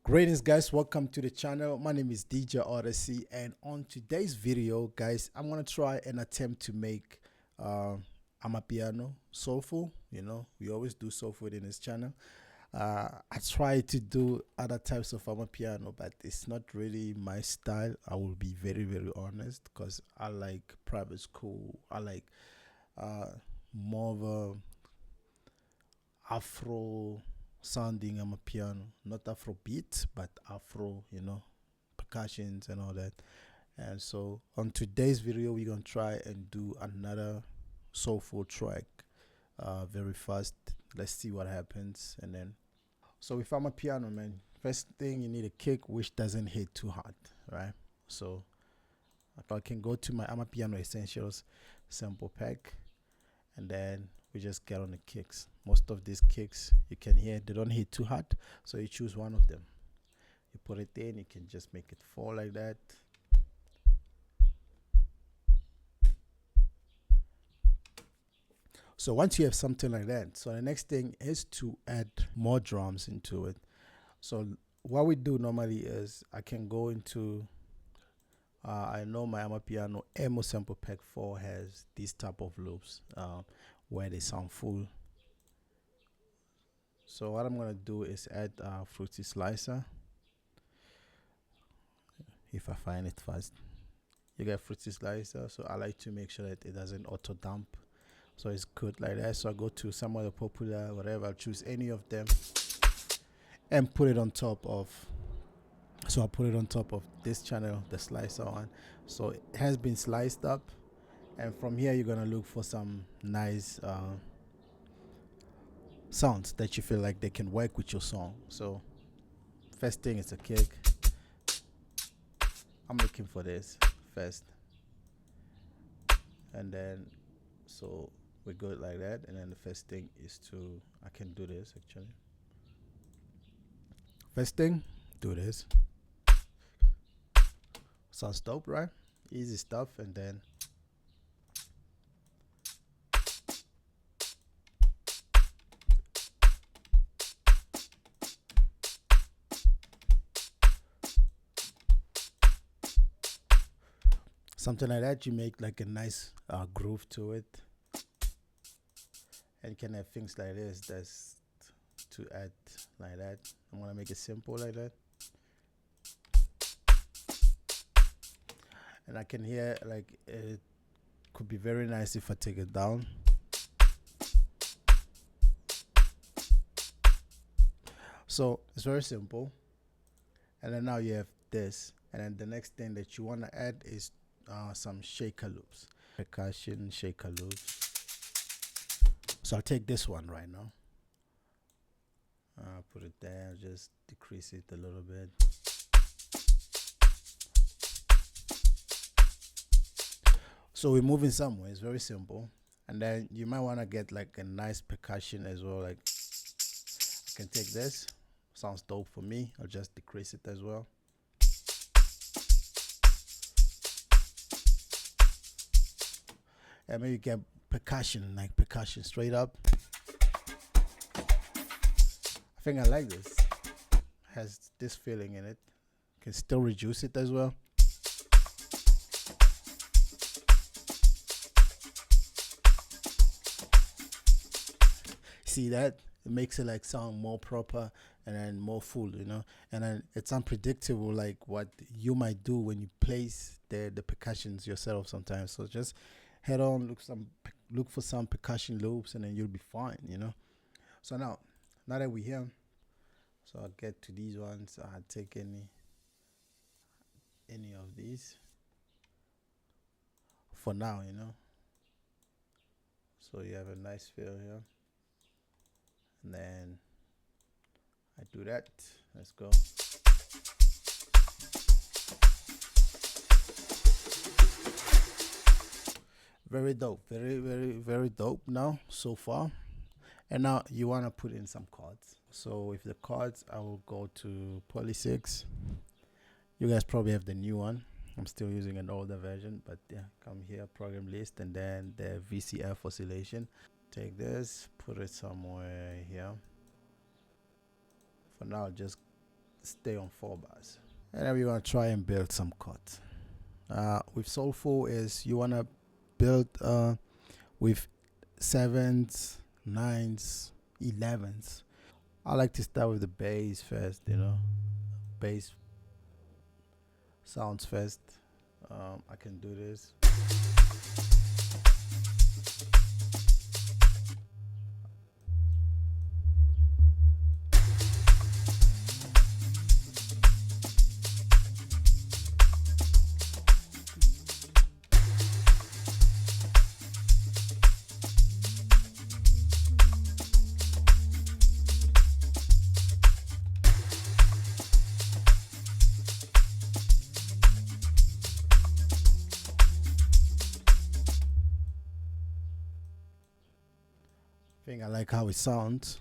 Greetings guys, welcome to the channel. My name is DJ Odyccy, and on today's video guys, I'm gonna try and attempt to make Amapiano soulful. We always do soulful in this channel. I try to do other types of Amapiano, but it's not really my style. I will be very honest, because I like private school. I like more of a Afro sounding Amapiano, not Afro beat, but Afro, percussions and all that. And so on today's video, we're gonna try and do another soulful track very fast. Let's see what happens. And then, so if I'm a piano man, first thing you need a kick which doesn't hit too hard, right? So I can go to my Amapiano Essentials sample pack, and then we just get on the kicks. Most of these kicks you can hear, they don't hit too hard, so you choose one of them, you put it in, you can just make it fall like that. So once you have something like that, so the next thing is to add more drums into it. So what we do normally is I can go into I know my Amapiano Emo sample pack 4 has these type of loops where they sound full. So what I'm gonna do is add Fruity Slicer. If I find it fast, you get Fruity Slicer. So I like to make sure that it doesn't auto dump, so it's good like that. So I go to some of the popular, whatever, I'll choose any of them and put it on top of. So I put it on top of this channel, the slicer one. So it has been sliced up, and from here you're gonna look for some nice sounds that you feel like they can work with your song. So first thing is a kick. I'm looking for this first, and then so we go like that. And then the first thing is to, I can do this actually. First thing, do this. Sounds dope, right? Easy stuff. And then something like that, you make like a nice groove to it, and you can have things like this that's to add like that. I'm gonna make it simple like that, and I can hear like it could be very nice if I take it down. So it's very simple. And then now you have this, and then the next thing that you want to add is some shaker loops, percussion shaker loops. So I'll take this one right now, put it there, just decrease it a little bit. So we're moving somewhere. It's very simple. And then you might want to get like a nice percussion as well. Like I can take this, sounds dope for me. I'll just decrease it as well. And maybe get percussion, like percussion straight up. I think I like this. Has this feeling in it. Can still reduce it as well. See that? It makes it like sound more proper and then more full, and then it's unpredictable like what you might do when you place the percussions yourself sometimes. So just head on, look for some percussion loops, and then you'll be fine, So now that we're here, so I'll get to these ones. I'll take any of these for now, So you have a nice feel here. And then I do that. Let's go. Very dope. Very dope now so far. And now you want to put in some chords. So with the chords, I will go to Poly 6. You guys probably have the new one. I'm still using an older version, but yeah, come here, program list, and then the VCF oscillation. Take this, put it somewhere here. For now, just stay on 4 bars. And then we're gonna try and build some chords. With soulful is you wanna build with 7s, 9s, 11s. I like to start with the bass first, you know, bass sounds first. I can do this. I like how it sounds.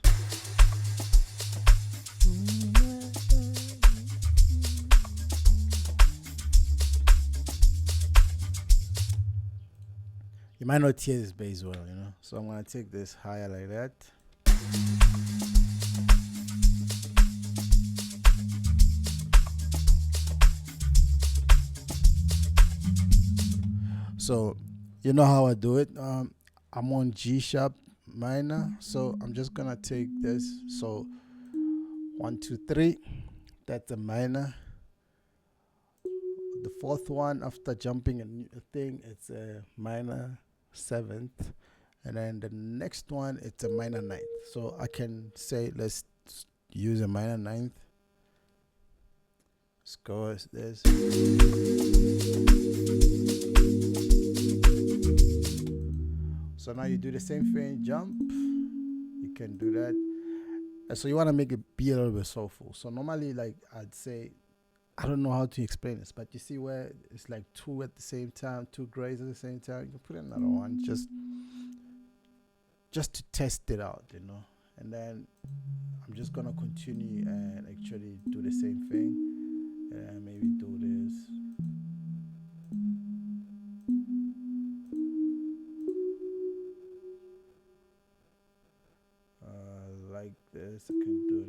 You might not hear this bass well, you know. So I'm gonna take this higher like that. So you know how I do it. I'm on G sharp minor, so I'm just gonna take this. So 1, 2, 3, that's a minor. The fourth one after jumping a thing, it's a minor 7th, and then the next one it's a minor 9th. So I can say let's use a minor 9th. Let's go as this. So now you do the same thing, jump. You can do that. And so you want to make it be a little bit soulful. So normally, like I'd say, I don't know how to explain this, but you see where it's like 2 at the same time, 2 grays at the same time. You can put another one just to test it out, you know. And then I'm just gonna continue and actually do the same thing, and maybe do this. Like this, I can do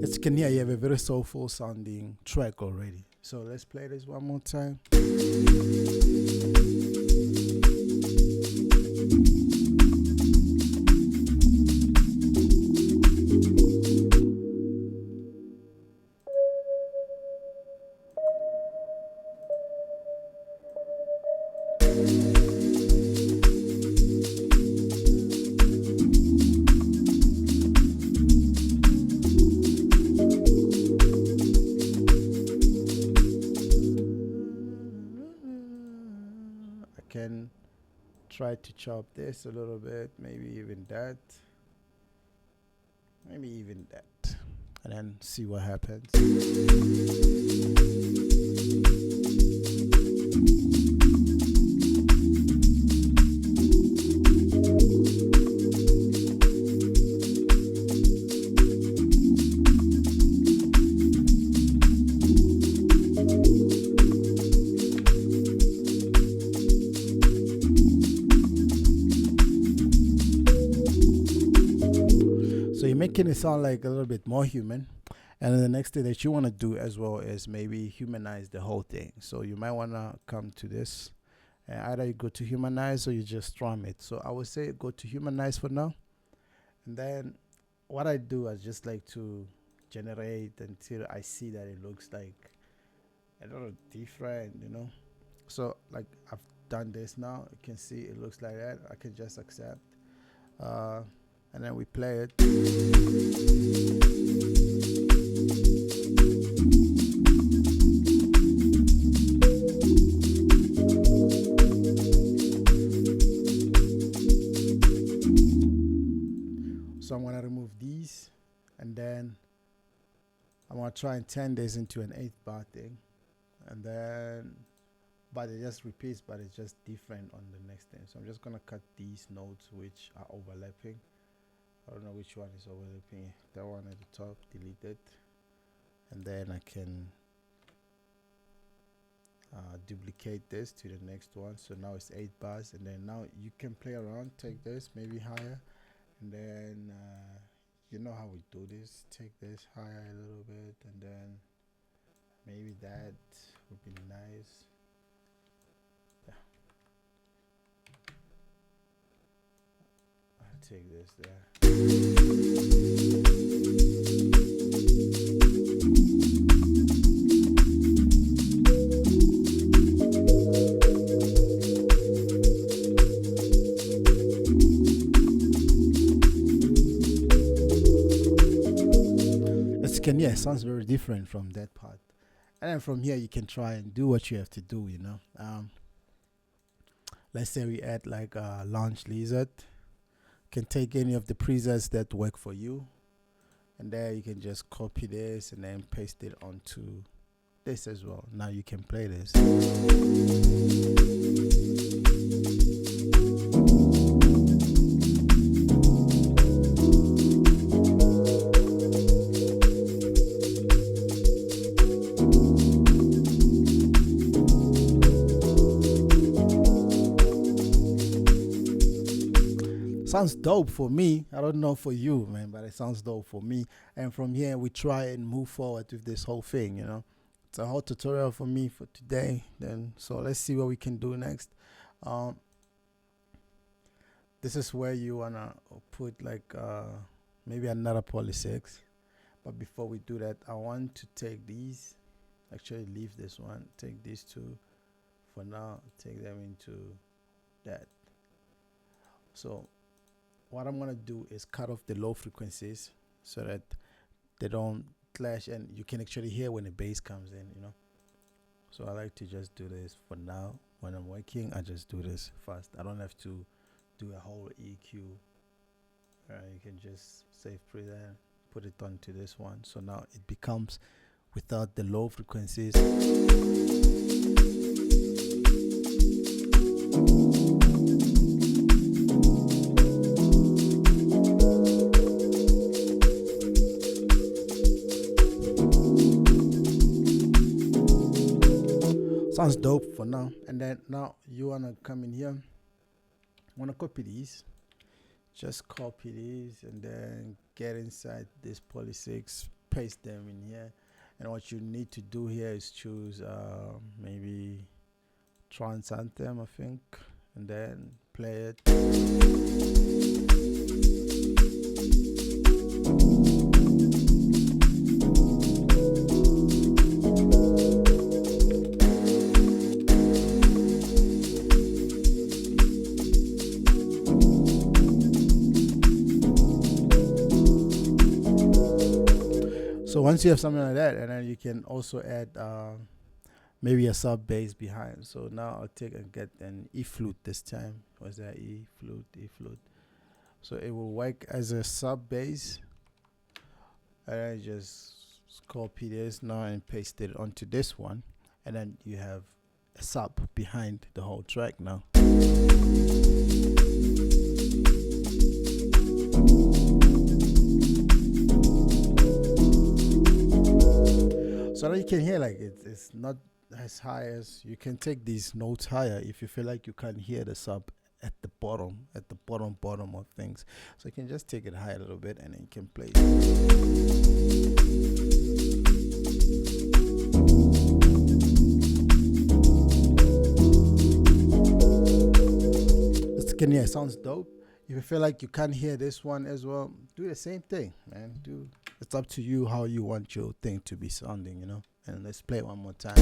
As you can hear, you have a very soulful sounding track already. So let's play this one more time. Can try to chop this a little bit, maybe even that, and then see what happens. Making it sound like a little bit more human. And then the next thing that you want to do as well is maybe humanize the whole thing. So you might want to come to this, and either you go to humanize or you just strum it. So I would say go to humanize for now, and then what I do is just like to generate until I see that it looks like a little different, you know. So like I've done this now, you can see it looks like that. I can just accept, and then we play it. So I'm gonna remove these, and then I'm gonna try and turn this into an 8-bar thing, and then but it just repeats, but it's just different on the next thing. So I'm just gonna cut these notes which are overlapping. I don't know which one is overlapping. That one at the top, delete it, and then I can duplicate this to the next one. So now it's 8 bars, and then now you can play around, take this maybe higher, and then you know how we do this, take this higher a little bit, and then maybe that would be nice. Yeah, I'll take this there. Yeah, it sounds very different from that part, and then from here you can try and do what you have to do, you know. Let's say we add like a launch lizard. You can take any of the presets that work for you, and there you can just copy this and then paste it onto this as well. Now you can play this. Sounds dope for me. I don't know for you, man, but it sounds dope for me. And from here, we try and move forward with this whole thing, you know. It's a whole tutorial for me for today. Then, so let's see what we can do next. This is where you wanna put like maybe another poly 6. But before we do that, I want to take these. Actually, leave this one. Take these two for now. Take them into that. So what I'm gonna do is cut off the low frequencies so that they don't clash, and you can actually hear when the bass comes in, you know. So I like to just do this for now. When I'm working, I just do this fast. I don't have to do a whole EQ. You can just save preset, put it onto this one. So now it becomes without the low frequencies. Sounds dope for now. And then now you wanna come in here, wanna copy these, just copy these and then get inside this poly 6, paste them in here. And what you need to do here is choose maybe trance anthem, I think, and then play it. So once you have something like that, and then you can also add maybe a sub bass behind. So now I'll take and get an E flute this time. What's that? E flute, E flute. So it will work as a sub bass. And I just copy this now and paste it onto this one, and then you have a sub behind the whole track now. So now you can hear like it's not as high as, you can take these notes higher if you feel like you can't hear the sub at the bottom of things. So you can just take it high a little bit and then you can play it. Yeah, it sounds dope. If you feel like you can't hear this one as well, do the same thing, man. It's up to you how you want your thing to be sounding, you know. And let's play it one more time.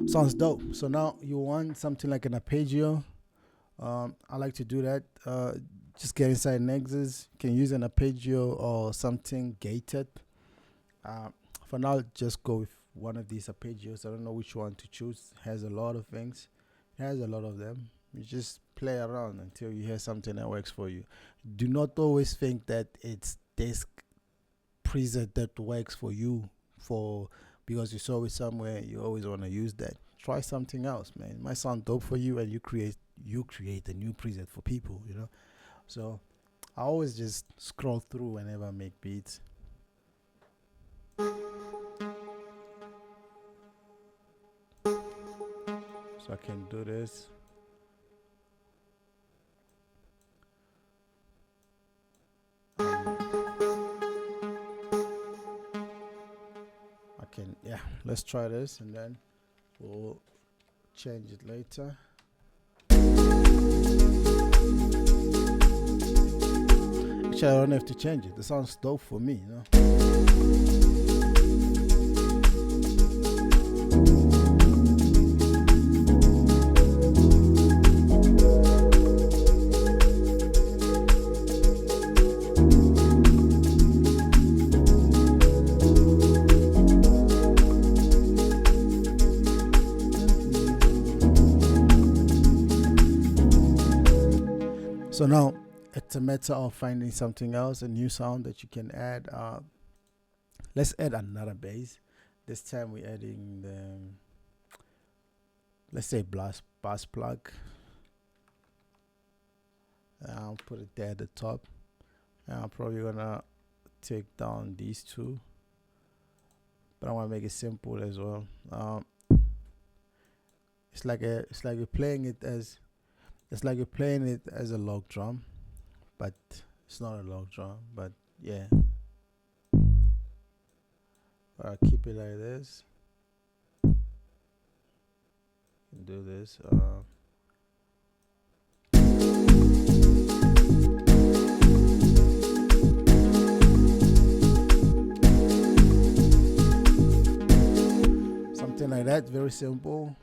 Sounds dope. So now you want something like an arpeggio. I like to do that. Just get inside Nexus. You can use an arpeggio or something gated. For now, just go with one of these arpeggios. I don't know which one to choose. It has a lot of things. It has a lot of them. You just play around until you hear something that works for you. Do not always think that it's this preset that works for you, because you saw it somewhere. You always want to use that. try something else, man. It might sound dope for you, and you create a new preset for people, you know. So I always just scroll through whenever I make beats. So I can do this. I can, yeah, let's try this and then we'll change it later. Actually, I don't have to change it. It sounds dope for me, you know. So now it's a matter of finding something else, a new sound that you can add. Let's add another bass. This time we're adding the, let's say, bass plug. I'll put it there at the top. And I'm probably gonna take down these two, but I want to make it simple as well. It's like you're playing it as a log drum, but it's not a log drum. But yeah, I'll keep it like this. Do this. Something like that, very simple.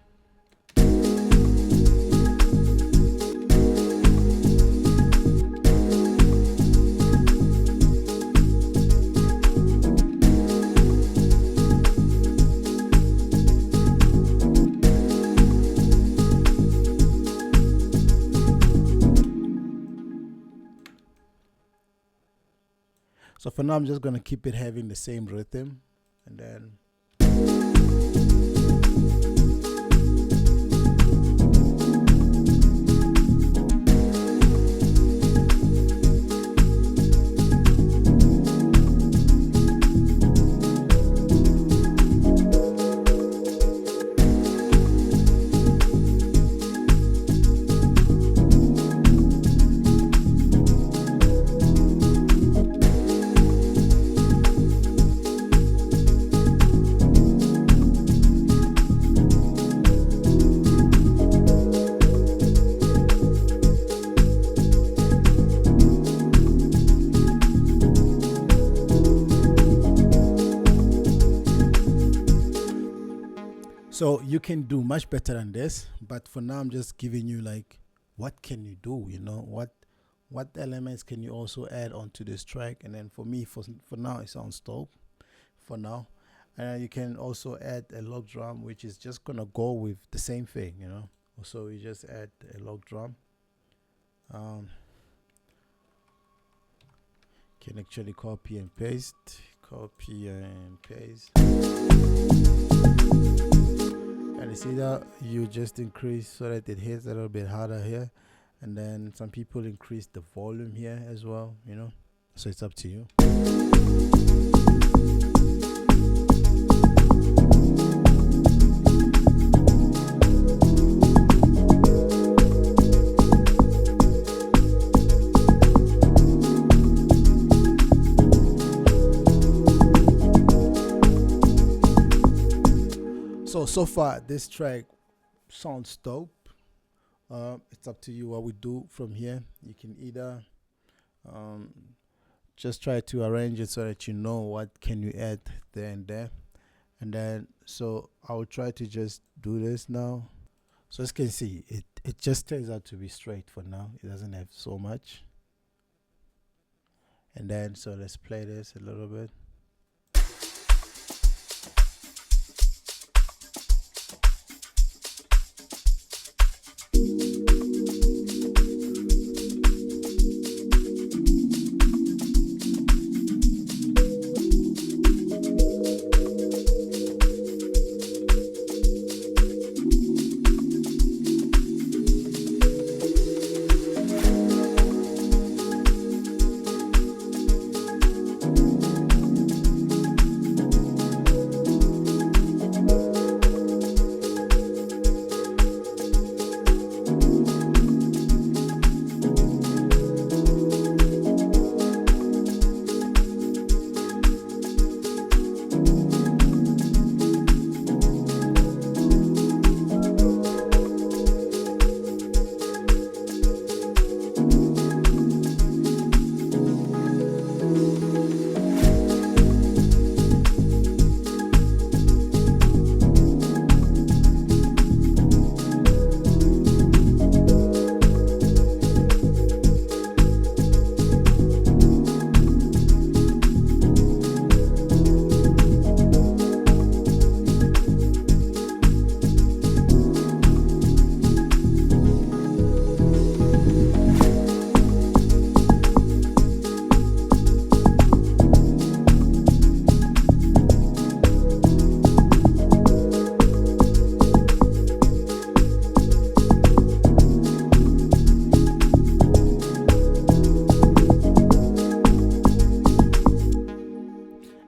So for now, I'm just gonna keep it having the same rhythm, and then so you can do much better than this, but for now I'm just giving you like what can you do, you know, what elements can you also add onto this track. And then for me, for now, it sounds dope for now. And you can also add a log drum, which is just gonna go with the same thing, you know. So you just add a log drum. Can actually copy and paste. And you see that you just increase so that it hits a little bit harder here, and then some people increase the volume here as well, you know. So it's up to you. So far this track sounds dope. It's up to you what we do from here. You can either just try to arrange it so that you know what can you add there and there, and then so I will try to just do this now. So as you can see, it just turns out to be straight for now. It doesn't have so much. And then so let's play this a little bit.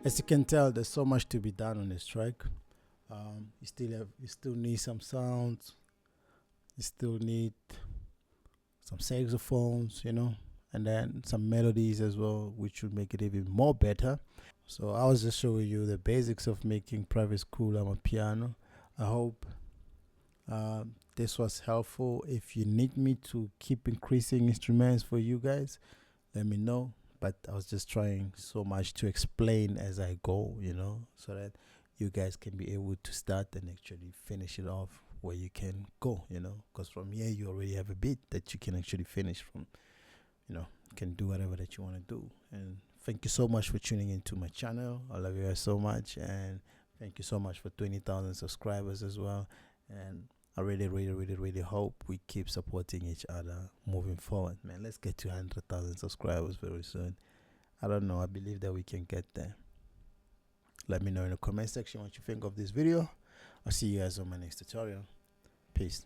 As you can tell, there's so much to be done on this track. You still need some sounds. You still need some saxophones, you know, and then some melodies as well, which would make it even more better. So I was just showing you the basics of making private school Amapiano. I hope this was helpful. If you need me to keep increasing instruments for you guys, let me know. But I was just trying so much to explain as I go, you know, so that you guys can be able to start and actually finish it off where you can go, you know, because from here you already have a beat that you can actually finish from, you know, you can do whatever that you want to do. And thank you so much for tuning into my channel. I love you guys so much, and thank you so much for 20,000 subscribers as well. And I really hope we keep supporting each other moving forward, man. Let's get to 100,000 subscribers very soon. I don't know, I believe that we can get there. Let me know in the comment section what you think of this video. I'll see you guys on my next tutorial. Peace.